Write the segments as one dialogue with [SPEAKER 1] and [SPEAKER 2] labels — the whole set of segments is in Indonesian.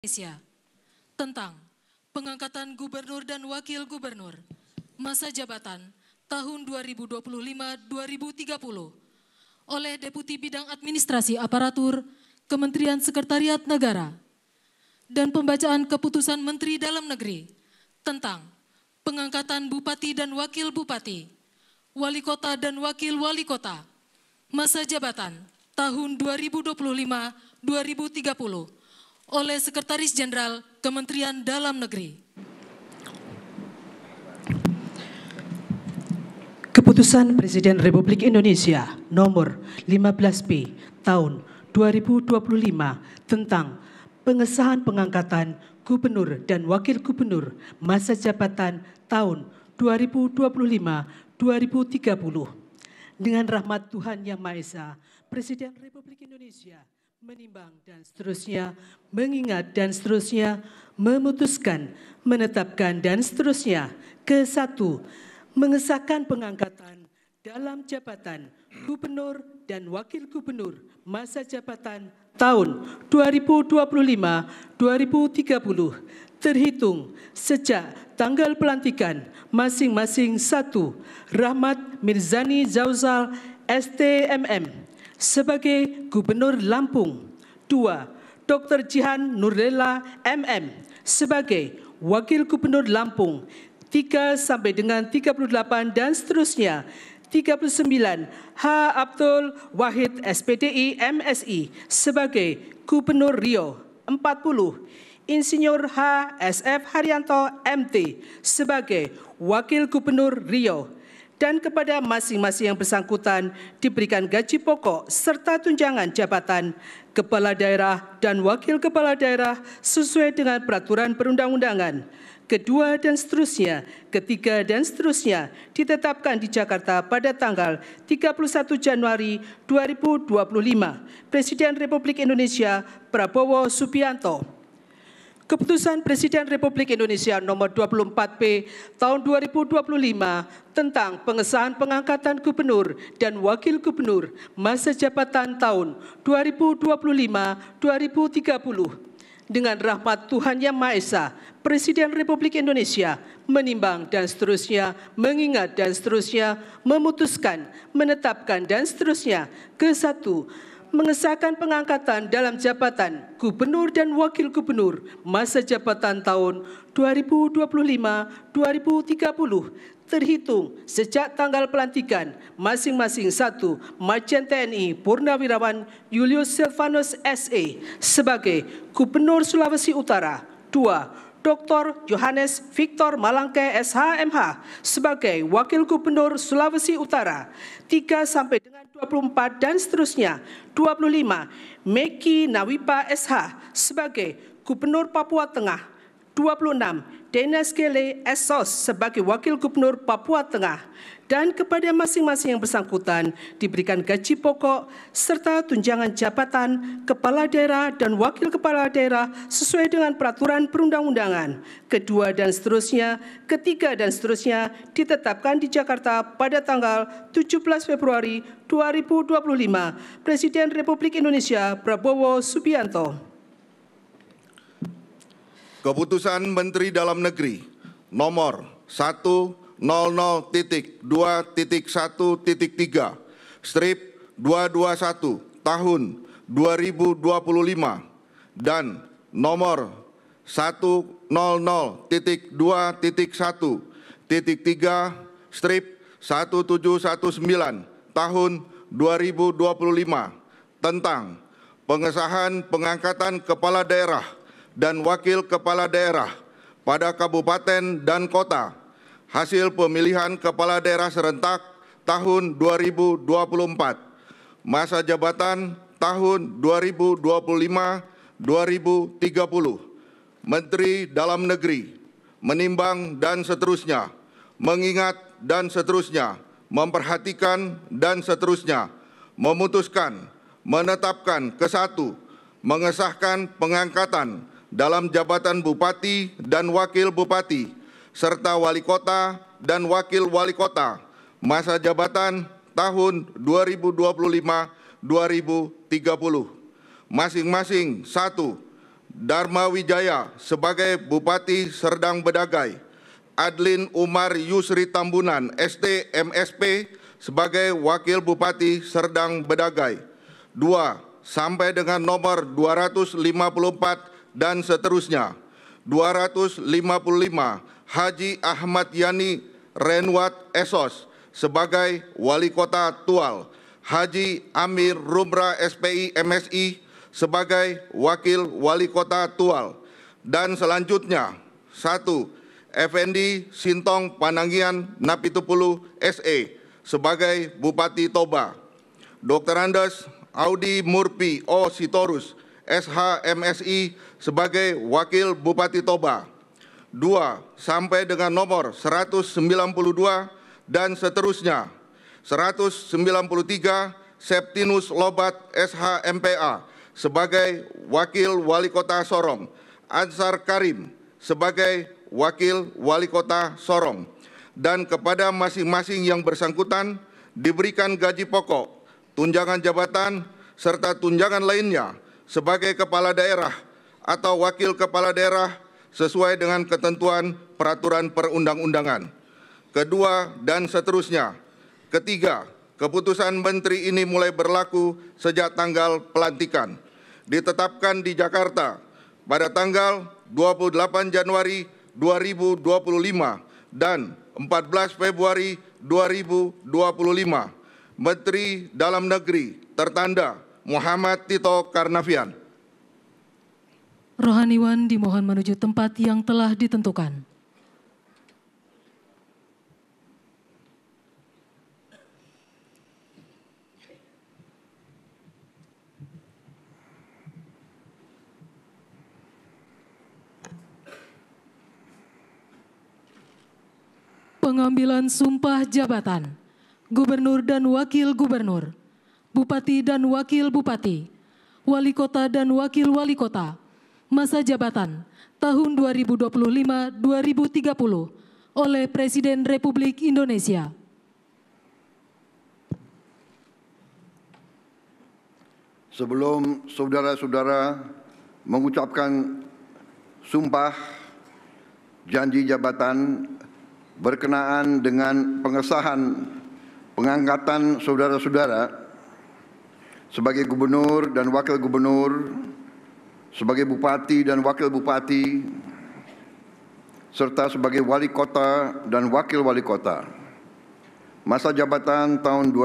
[SPEAKER 1] Indonesia tentang pengangkatan gubernur dan wakil gubernur masa jabatan tahun 2025-2030 oleh Deputi Bidang Administrasi Aparatur Kementerian Sekretariat Negara dan pembacaan keputusan Menteri Dalam Negeri tentang pengangkatan Bupati dan Wakil Bupati, Wali Kota dan Wakil Wali Kota masa jabatan tahun 2025-2030 oleh Sekretaris Jenderal Kementerian Dalam Negeri.
[SPEAKER 2] Keputusan Presiden Republik Indonesia Nomor 15B Tahun 2025 tentang pengesahan pengangkatan Gubernur dan Wakil Gubernur masa jabatan tahun 2025-2030. Dengan rahmat Tuhan Yang Maha Esa, Presiden Republik Indonesia menimbang dan seterusnya, mengingat dan seterusnya, memutuskan, menetapkan dan seterusnya. Ke-1, mengesahkan pengangkatan dalam jabatan Gubernur dan Wakil Gubernur masa jabatan tahun 2025-2030 terhitung sejak tanggal pelantikan masing-masing. 1. Rahmat Mirzani Zauzal STMM sebagai Gubernur Lampung. 2. Dr. Jihan Nurlela MM sebagai Wakil Gubernur Lampung. 3 sampai dengan 38 dan seterusnya. 39. H. Abdul Wahid SPDI MSI sebagai Gubernur Riau. 40. Insinyur H. SF Haryanto MT sebagai Wakil Gubernur Riau. Dan kepada masing-masing yang bersangkutan diberikan gaji pokok serta tunjangan jabatan kepala daerah dan wakil kepala daerah sesuai dengan peraturan perundang-undangan. Kedua dan seterusnya, ketiga dan seterusnya ditetapkan di Jakarta pada tanggal 31 Januari 2025. Presiden Republik Indonesia Prabowo Subianto. Keputusan Presiden Republik Indonesia Nomor 24P Tahun 2025 tentang pengesahan pengangkatan Gubernur dan Wakil Gubernur masa jabatan tahun 2025-2030. Dengan rahmat Tuhan Yang Maha Esa, Presiden Republik Indonesia menimbang dan seterusnya, mengingat dan seterusnya, memutuskan, menetapkan dan seterusnya. Ke-1, mengesahkan pengangkatan dalam jabatan Gubernur dan Wakil Gubernur masa jabatan tahun 2025-2030 terhitung sejak tanggal pelantikan masing-masing. 1. Majen TNI Purnawirawan Julius Silvanus SE sebagai Gubernur Sulawesi Utara. 2. Dr. Johannes Victor Malangke SHMH sebagai Wakil Gubernur Sulawesi Utara. 3 sampai dengan 24 dan seterusnya. 25. Meki Nawipa SH sebagai Gubernur Papua Tengah. 26. Denes Gele Esos sebagai Wakil Gubernur Papua Tengah. Dan kepada masing-masing yang bersangkutan diberikan gaji pokok serta tunjangan jabatan kepala daerah dan wakil kepala daerah sesuai dengan peraturan perundang-undangan. Kedua dan seterusnya, ketiga dan seterusnya ditetapkan di Jakarta pada tanggal 17 Februari 2025. Presiden Republik Indonesia Prabowo Subianto.
[SPEAKER 3] Keputusan Menteri Dalam Negeri Nomor 100.2.1.3 strip 221 tahun 2025 dan nomor 100.2.1.3 strip 1719 tahun 2025 tentang pengesahan pengangkatan kepala daerah dan wakil kepala daerah pada kabupaten dan kota hasil pemilihan kepala daerah serentak tahun 2024, masa jabatan tahun 2025-2030. Menteri Dalam Negeri menimbang dan seterusnya, mengingat dan seterusnya, memperhatikan dan seterusnya, memutuskan, menetapkan. Ke-1, mengesahkan pengangkatan dalam jabatan Bupati dan Wakil Bupati serta Wali Kota dan Wakil Wali Kota masa jabatan tahun 2025-2030. Masing-masing. 1. Dharma Wijaya sebagai Bupati Serdang Bedagai, Adlin Umar Yusri Tambunan, ST, MSP sebagai Wakil Bupati Serdang Bedagai. 2 sampai dengan nomor 254 dan seterusnya. 255 Haji Ahmad Yani Renwat Esos sebagai Wali Kota Tual. Haji Amir Rumra SPI MSI sebagai Wakil Wali Kota Tual. Dan selanjutnya 1. Effendi Sintong Panangian Napitupulu SE sebagai Bupati Toba. Dr. Andes Audi Murpi O Sitorus SH MSI sebagai Wakil Bupati Toba. 2 sampai dengan nomor 192 dan seterusnya. 193 Septinus Lobat SH MPA sebagai Wakil Wali Kota Sorong. Ansar Karim sebagai Wakil Wali Kota Sorong. Dan kepada masing-masing yang bersangkutan diberikan gaji pokok, tunjangan jabatan, serta tunjangan lainnya sebagai kepala daerah atau wakil kepala daerah sesuai dengan ketentuan peraturan perundang-undangan. Kedua, dan seterusnya. Ketiga, keputusan menteri ini mulai berlaku sejak tanggal pelantikan. Ditetapkan di Jakarta pada tanggal 28 Januari 2025 dan 14 Februari 2025. Menteri Dalam Negeri tertanda Muhammad Tito Karnavian.
[SPEAKER 1] Rohaniwan dimohon menuju tempat yang telah ditentukan. Pengambilan sumpah jabatan Gubernur dan Wakil Gubernur, Bupati dan Wakil Bupati, Wali Kota dan Wakil Wali Kota, masa jabatan tahun 2025-2030 oleh Presiden Republik Indonesia.
[SPEAKER 4] Sebelum saudara-saudara mengucapkan sumpah janji jabatan berkenaan dengan pengesahan pengangkatan saudara-saudara sebagai gubernur dan wakil gubernur, sebagai bupati dan wakil bupati, serta sebagai wali kota dan wakil wali kota, masa jabatan tahun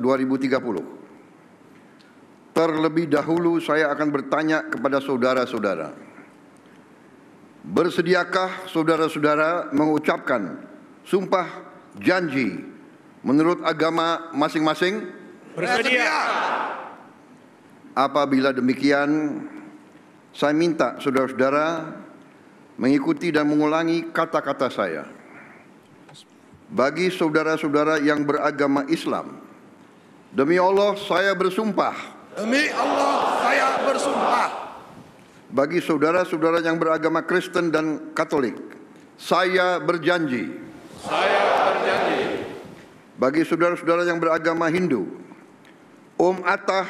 [SPEAKER 4] 2025-2030. Terlebih dahulu saya akan bertanya kepada saudara-saudara, bersediakah saudara-saudara mengucapkan sumpah janji menurut agama masing-masing?
[SPEAKER 5] Bersedia.
[SPEAKER 4] Apabila demikian, saya minta saudara-saudara mengikuti dan mengulangi kata-kata saya. Bagi saudara-saudara yang beragama Islam, demi Allah saya bersumpah.
[SPEAKER 5] Demi Allah saya bersumpah.
[SPEAKER 4] Bagi saudara-saudara yang beragama Kristen dan Katolik, saya berjanji.
[SPEAKER 5] Saya berjanji.
[SPEAKER 4] Bagi saudara-saudara yang beragama Hindu, Om Atah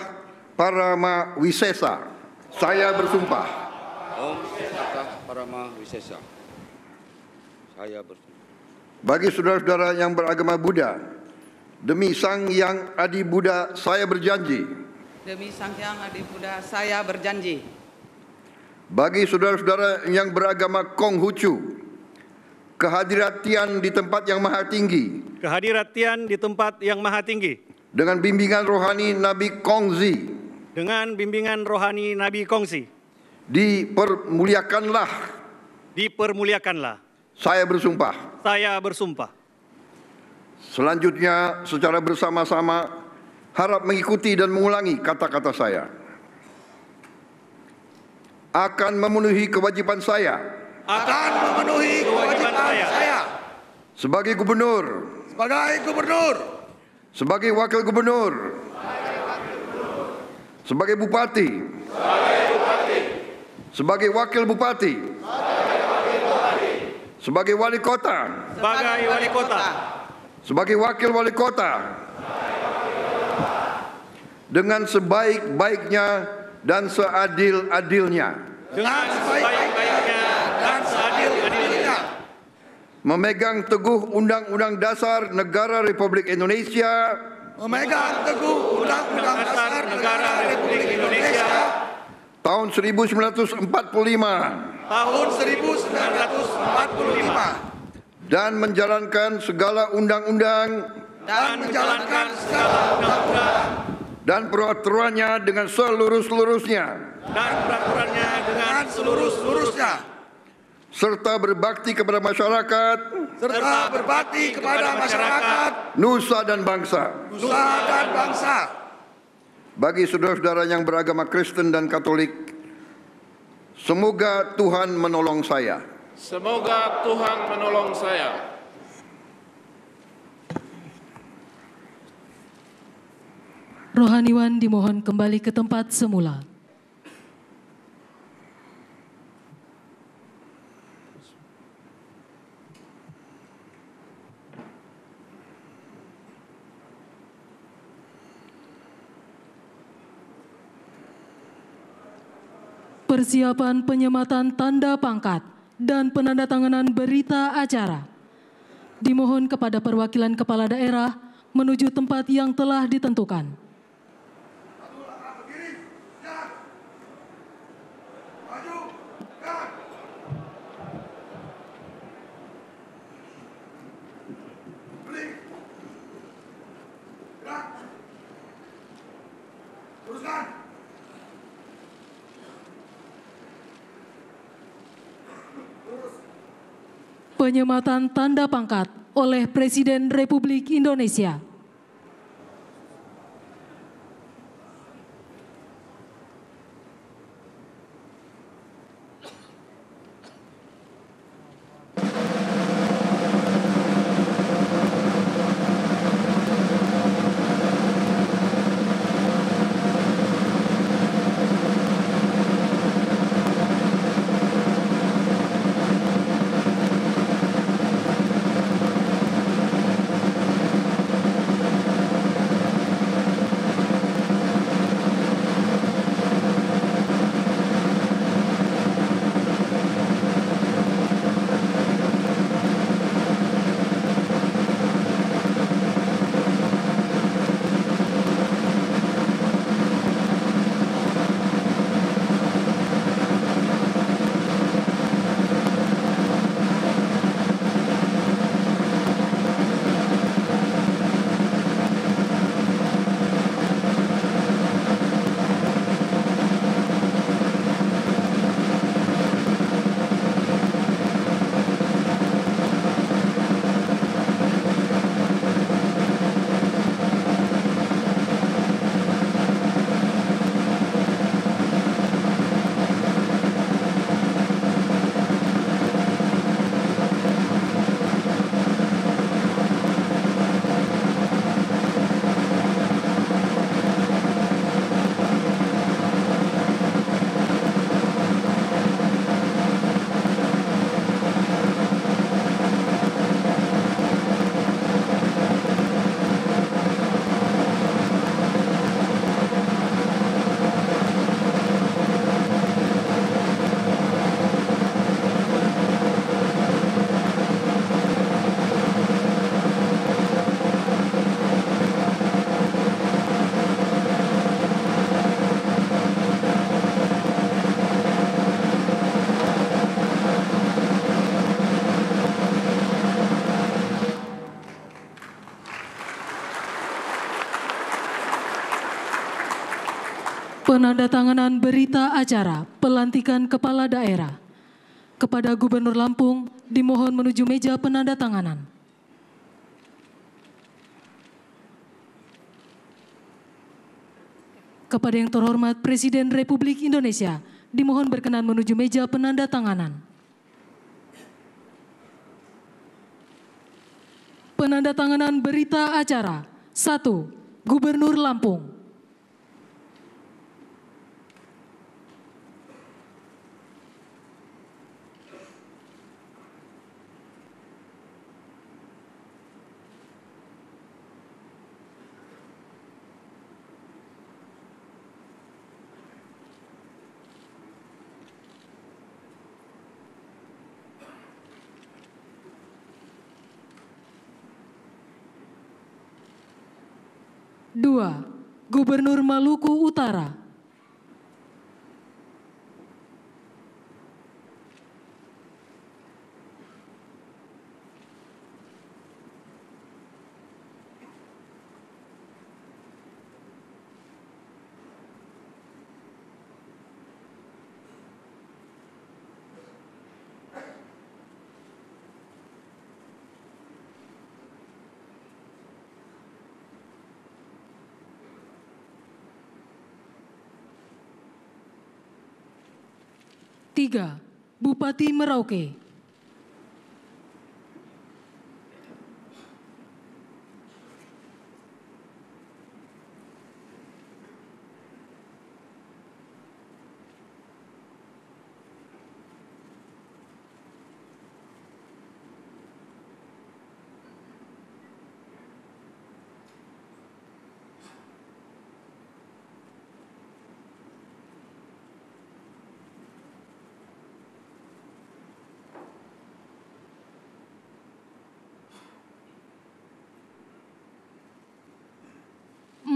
[SPEAKER 4] Parama Wisesa, saya bersumpah.
[SPEAKER 6] Om Atah Parama Wisesa, saya bersumpah.
[SPEAKER 4] Bagi saudara-saudara yang beragama Buddha, demi Sang Hyang Adi Buddha, saya berjanji.
[SPEAKER 7] Demi Sang Hyang Adi Buddha, saya berjanji.
[SPEAKER 4] Bagi saudara-saudara yang beragama Konghucu, kehadirat Tian di tempat yang maha tinggi,
[SPEAKER 8] kehadirat Tian di tempat yang maha tinggi,
[SPEAKER 4] dengan bimbingan rohani Nabi Kongzi,
[SPEAKER 8] dengan bimbingan rohani Nabi Kongsi,
[SPEAKER 4] dipermuliakanlah. Saya bersumpah.
[SPEAKER 8] Saya bersumpah.
[SPEAKER 4] Selanjutnya secara bersama-sama harap mengikuti dan mengulangi kata-kata saya. Akan memenuhi kewajiban saya.
[SPEAKER 5] Akan memenuhi kewajiban saya.
[SPEAKER 4] Sebagai gubernur.
[SPEAKER 5] Sebagai gubernur.
[SPEAKER 4] Sebagai wakil gubernur. Sebagai bupati. Sebagai wakil bupati. Sebagai wali kota.
[SPEAKER 8] Sebagai wali kota.
[SPEAKER 4] Sebagai wakil wali kota. Dengan sebaik-baiknya dan seadil-adilnya,
[SPEAKER 5] dengan sebaik-baiknya dan seadil-adilnya,
[SPEAKER 4] memegang teguh Undang-Undang Dasar Negara Republik Indonesia,
[SPEAKER 5] memegang teguh Undang-Undang Dasar Negara Republik Indonesia
[SPEAKER 4] tahun 1945
[SPEAKER 5] tahun 1945
[SPEAKER 4] dan menjalankan segala undang-undang dan peraturannya dengan seluruh-seluruhnya, serta berbakti kepada masyarakat, nusa dan bangsa. Bagi saudara-saudara yang beragama Kristen dan Katolik, semoga Tuhan menolong saya.
[SPEAKER 9] Semoga Tuhan menolong saya.
[SPEAKER 1] Rohaniwan dimohon kembali ke tempat semula. Persiapan penyematan tanda pangkat dan penandatanganan berita acara. Dimohon kepada perwakilan kepala daerah menuju tempat yang telah ditentukan. Penyematan tanda pangkat oleh Presiden Republik Indonesia. Penandatanganan berita acara pelantikan kepala daerah. Kepada Gubernur Lampung dimohon menuju meja penandatanganan. Kepada yang terhormat Presiden Republik Indonesia dimohon berkenan menuju meja penandatanganan. Penandatanganan berita acara. 1. Gubernur Lampung. 2. Gubernur Maluku Utara. 3. Bupati Merauke.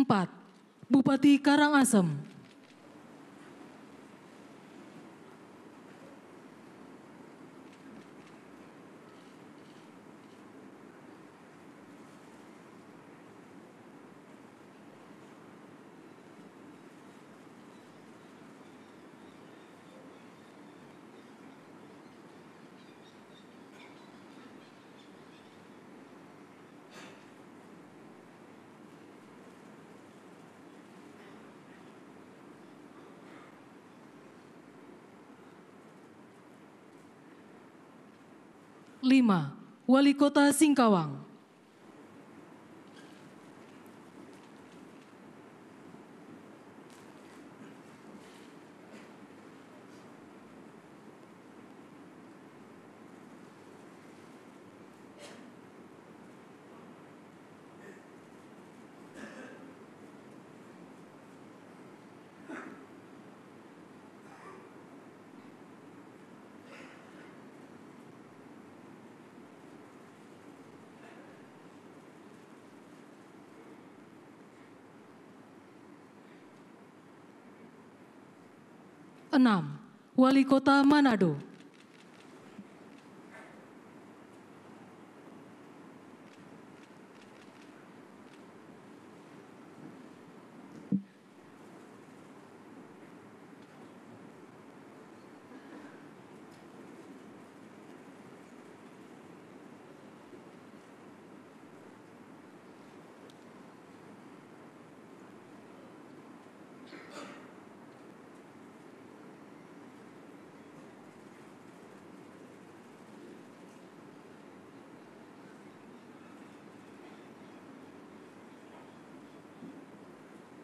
[SPEAKER 1] 4. Bupati Karangasem. 5. Wali Kota Singkawang. 6. Wali Kota Manado. 6.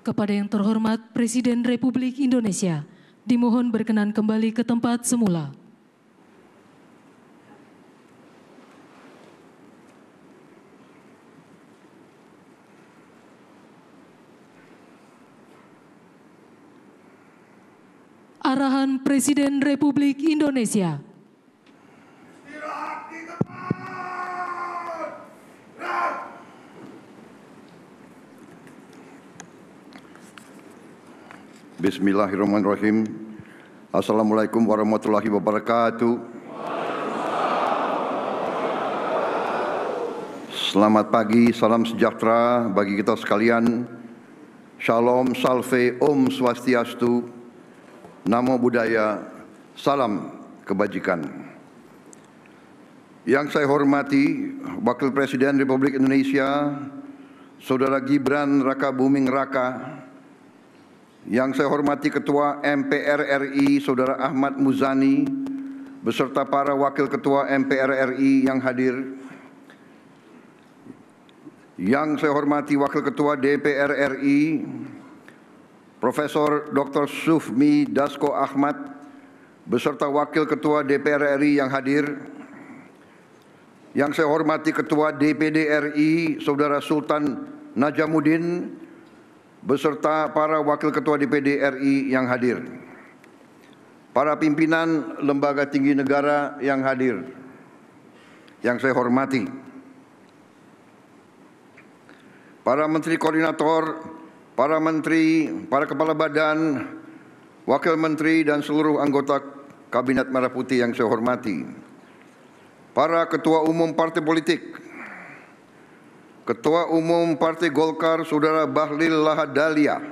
[SPEAKER 1] Kepada yang terhormat Presiden Republik Indonesia, dimohon berkenan kembali ke tempat semula. Arahan Presiden Republik Indonesia.
[SPEAKER 4] Bismillahirrahmanirrahim. Assalamualaikum warahmatullahi wabarakatuh. Selamat pagi, salam sejahtera bagi kita sekalian. Shalom, salve, om swastiastu, namo buddhaya, salam kebajikan. Yang saya hormati Wakil Presiden Republik Indonesia, Saudara Gibran Rakabuming Raka. Yang saya hormati Ketua MPR RI Saudara Ahmad Muzani beserta para Wakil Ketua MPR RI yang hadir. Yang saya hormati Wakil Ketua DPR RI Profesor Dr. Sufmi Dasko Ahmad beserta Wakil Ketua DPR RI yang hadir. Yang saya hormati Ketua DPD RI Saudara Sultan Najamuddin beserta para Wakil Ketua DPD RI yang hadir. Para pimpinan lembaga tinggi negara yang hadir, yang saya hormati. Para Menteri Koordinator para menteri, para kepala badan, wakil menteri dan seluruh anggota Kabinet Merah Putih yang saya hormati, para ketua umum partai politik, Ketua Umum Partai Golkar Saudara Bahlil Lahadalia,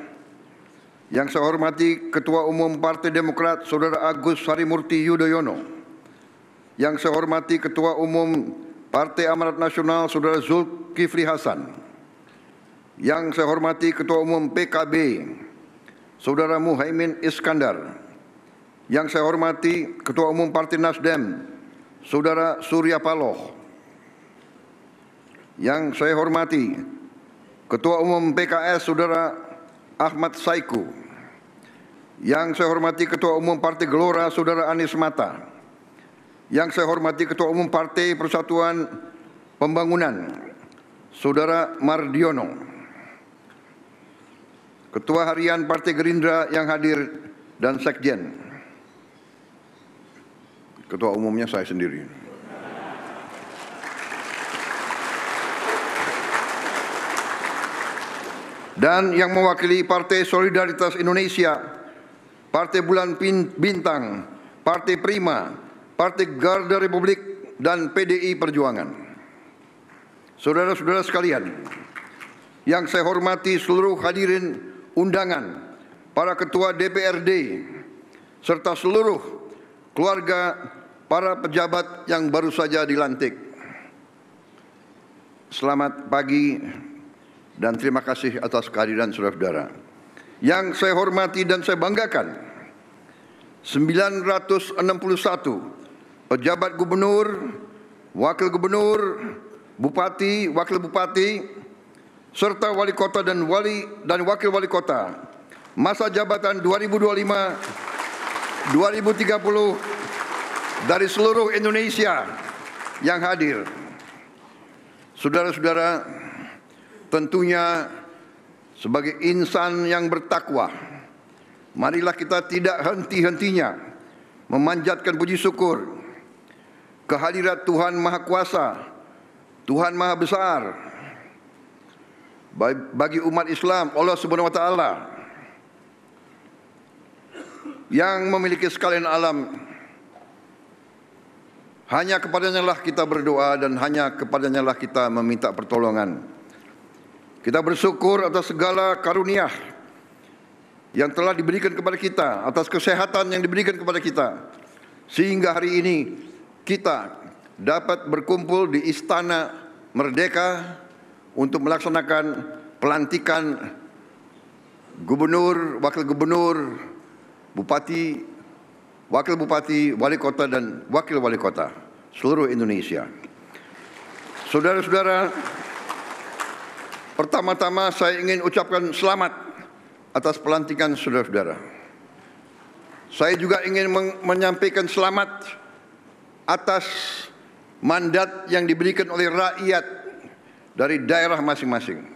[SPEAKER 4] yang saya hormati Ketua Umum Partai Demokrat Saudara Agus Harimurti Yudhoyono, yang saya hormati Ketua Umum Partai Amanat Nasional Saudara Zulkifli Hasan, yang saya hormati Ketua Umum PKB Saudara Muhaimin Iskandar, yang saya hormati Ketua Umum Partai Nasdem Saudara Surya Paloh, yang saya hormati Ketua Umum PKS Saudara Ahmad Saiku, yang saya hormati Ketua Umum Partai Gelora Saudara Anies Mata, yang saya hormati Ketua Umum Partai Persatuan Pembangunan Saudara Mardiono, Ketua Harian Partai Gerindra yang hadir dan Sekjen. Ketua umumnya saya sendiri. Dan yang mewakili Partai Solidaritas Indonesia, Partai Bulan Bintang, Partai Prima, Partai Garda Republik, dan PDI Perjuangan. Saudara-saudara sekalian, yang saya hormati seluruh hadirin undangan, para ketua DPRD, serta seluruh keluarga para pejabat yang baru saja dilantik. Selamat pagi dan terima kasih atas kehadiran saudara-saudara. Yang saya hormati dan saya banggakan, 961 pejabat gubernur, wakil gubernur, bupati, wakil bupati, serta wali kota dan wakil wali kota masa jabatan 2025-2030 dari seluruh Indonesia yang hadir. Saudara-saudara, tentunya sebagai insan yang bertakwa, marilah kita tidak henti-hentinya memanjatkan puji syukur kehadirat Tuhan Maha Kuasa, Tuhan Maha Besar, bagi umat Islam, Allah Subhanahu wa Ta'ala, yang memiliki sekalian alam. Hanya kepadanya lah kita berdoa dan hanya kepadanya lah kita meminta pertolongan. Kita bersyukur atas segala karunia yang telah diberikan kepada kita, atas kesehatan yang diberikan kepada kita, sehingga hari ini kita dapat berkumpul di Istana Merdeka untuk melaksanakan pelantikan gubernur, wakil gubernur, bupati, wakil bupati, wali kota, dan wakil wali kota seluruh Indonesia. Saudara-saudara, pertama-tama saya ingin ucapkan selamat atas pelantikan saudara-saudara. Saya juga ingin menyampaikan selamat atas mandat yang diberikan oleh rakyat dari daerah masing-masing.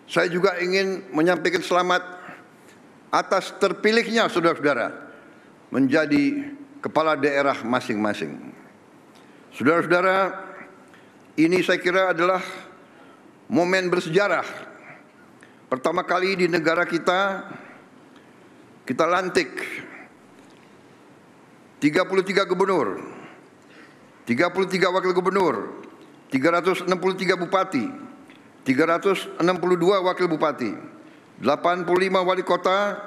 [SPEAKER 4] Saya juga ingin menyampaikan selamat atas terpilihnya saudara-saudara menjadi kepala daerah masing-masing. Saudara-saudara, ini saya kira adalah momen bersejarah. Pertama kali di negara kita lantik 33 gubernur, 33 wakil gubernur, 363 bupati, 362 wakil bupati, 85 wali kota,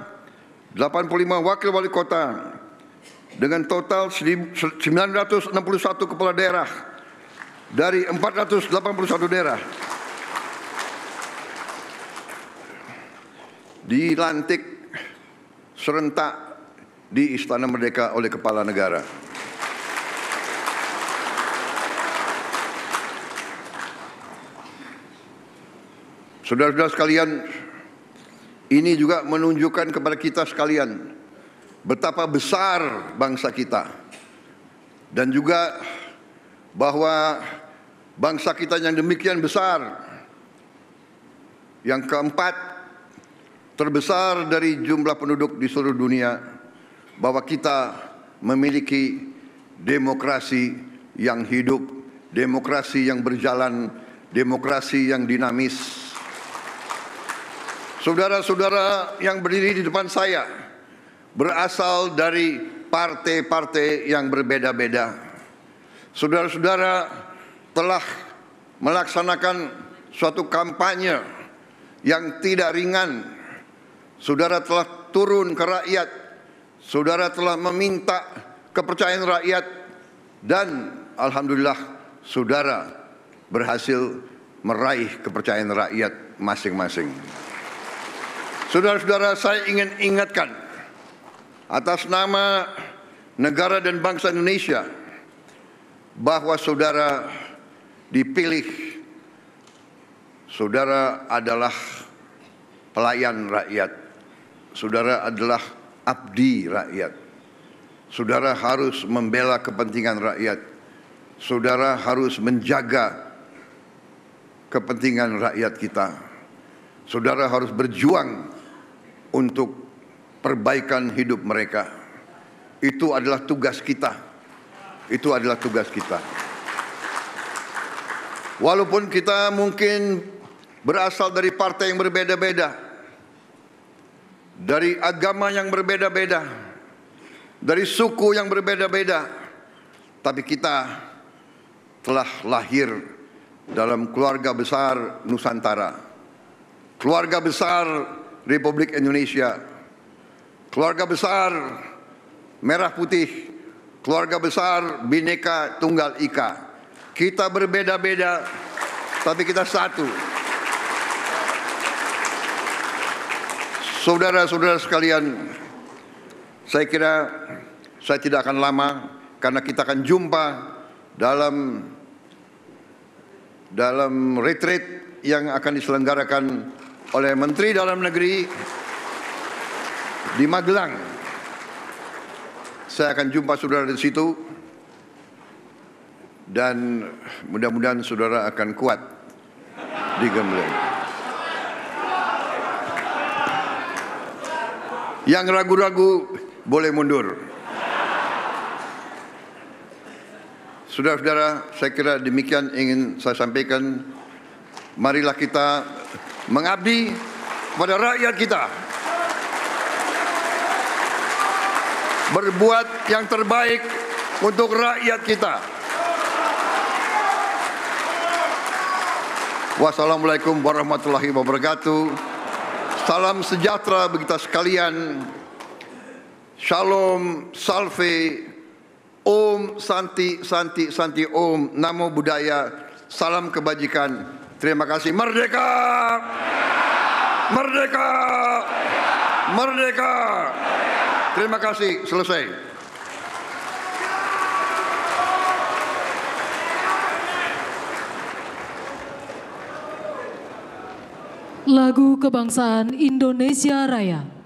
[SPEAKER 4] 85 wakil wali kota, dengan total 961 kepala daerah dari 481 daerah dilantik serentak di Istana Merdeka oleh Kepala Negara. Saudara-saudara sekalian, ini juga menunjukkan kepada kita sekalian betapa besar bangsa kita, dan juga bahwa bangsa kita yang demikian besar, yang keempat terbesar dari jumlah penduduk di seluruh dunia, bahwa kita memiliki demokrasi yang hidup, demokrasi yang berjalan, demokrasi yang dinamis. saudara-saudara yang berdiri di depan saya berasal dari partai-partai yang berbeda-beda. Saudara-saudara telah melaksanakan suatu kampanye yang tidak ringan. Saudara telah turun ke rakyat. Saudara telah meminta kepercayaan rakyat. Dan alhamdulillah saudara berhasil meraih kepercayaan rakyat masing-masing. Saudara-saudara, saya ingin ingatkan atas nama negara dan bangsa Indonesia bahwa saudara dipilih. Saudara adalah pelayan rakyat. Saudara adalah abdi rakyat. Saudara harus membela kepentingan rakyat. Saudara harus menjaga kepentingan rakyat kita. Saudara harus berjuang untuk perbaikan hidup mereka. Itu adalah tugas kita. Itu adalah tugas kita. Walaupun kita mungkin berasal dari partai yang berbeda-beda, dari agama yang berbeda-beda, dari suku yang berbeda-beda, tapi kita telah lahir dalam keluarga besar Nusantara, keluarga besar Republik Indonesia, keluarga besar Merah Putih, keluarga besar Bhinneka Tunggal Ika. Kita berbeda-beda, tapi kita satu. Saudara-saudara sekalian, saya kira saya tidak akan lama karena kita akan jumpa dalam retreat yang akan diselenggarakan oleh Menteri Dalam Negeri di Magelang. Saya akan jumpa saudara di situ dan mudah-mudahan saudara akan kuat di Gembleng. Yang ragu-ragu boleh mundur. Saudara-saudara, saya kira demikian ingin saya sampaikan. Marilah kita mengabdi kepada rakyat kita. Berbuat yang terbaik untuk rakyat kita. Wassalamualaikum warahmatullahi wabarakatuh. Salam sejahtera bagi kita sekalian. Shalom, salve, Om, Santi, Santi, Santi, Om, Namo Buddhaya, salam kebajikan. Terima kasih. Merdeka! Merdeka! Merdeka! Terima kasih. Selesai.
[SPEAKER 1] Lagu Kebangsaan Indonesia Raya.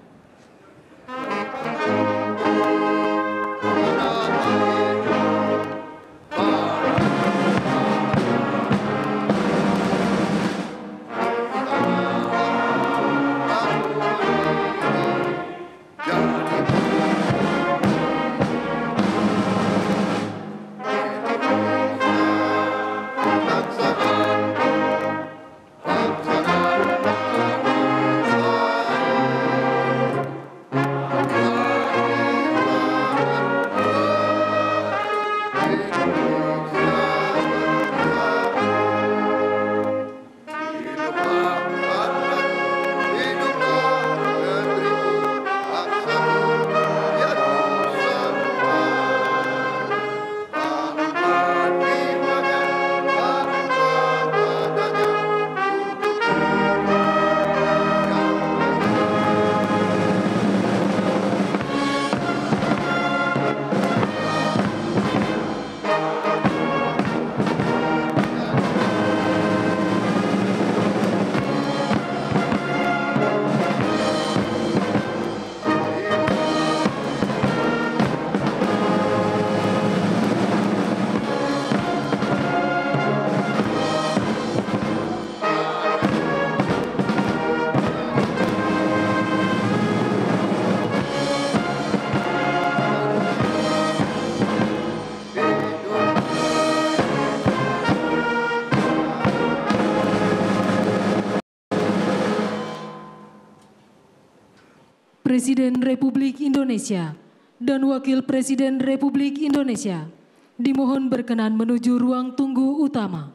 [SPEAKER 1] Presiden Republik Indonesia dan Wakil Presiden Republik Indonesia dimohon berkenan menuju ruang tunggu utama.